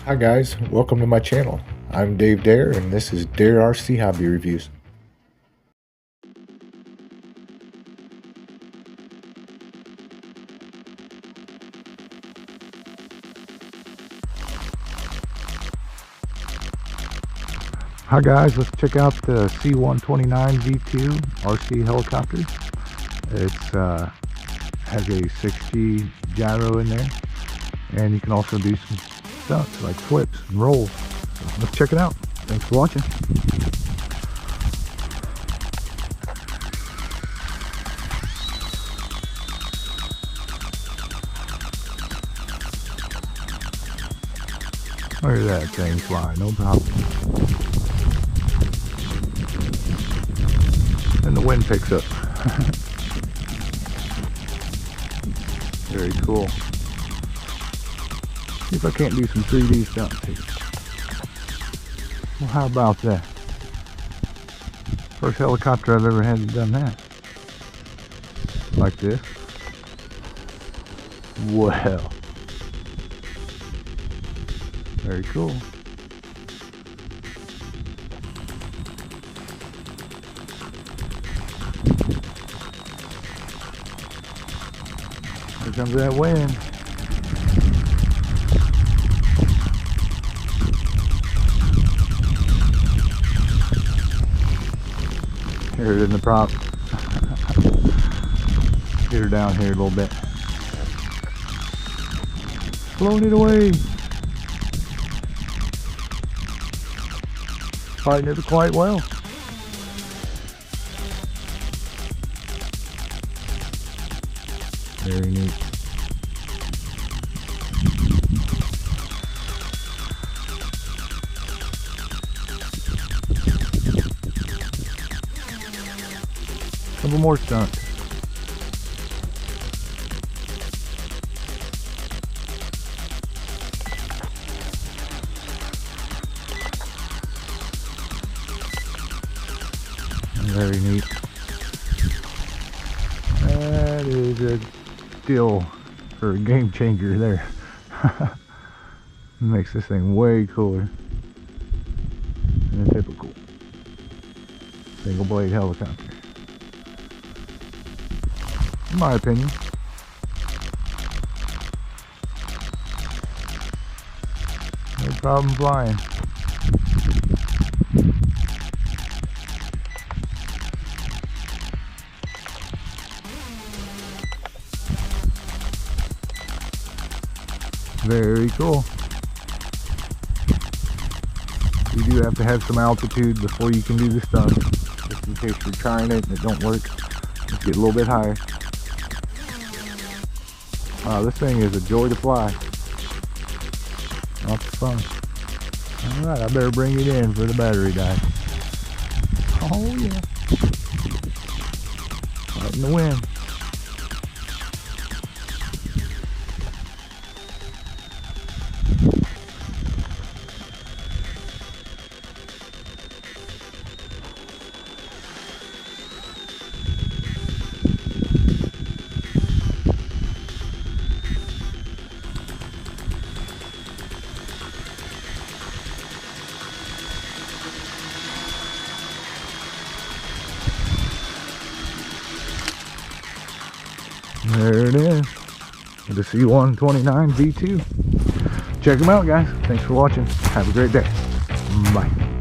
Hi guys, welcome to my channel. I'm Dave Dare and this is Dare RC Hobby Reviews. Hi guys, let's check out the C129 V2 RC helicopter. It has a 6G gyro in there, and you can also do some stunts like flips and rolls. So let's check it out. Thanks for watching. Look at that thing fly, no problem. And the wind picks up. Very cool. See if I can't do some 3D stunts here. Well, how about that? First helicopter I've ever had done that. Like this. Well. Very cool. Here comes that wind. Here it is in the prop. Get her down here a little bit. Float it away. Fighting it quite well. Very neat. Couple more stunts. Very neat. That is a deal for a game changer there. Makes this thing way cooler than a typical single blade helicopter, in my opinion. No problem flying. Very cool. You do have to have some altitude before you can do the stunt, just in case you're trying it and it don't work. Let's get a little bit higher. Wow, this thing is a joy to fly. Lots of fun. Alright, I better bring it in for the battery die. Oh yeah. Out in the wind. There it is, the C129 V2. Check them out, guys. Thanks for watching. Have a great day. Bye.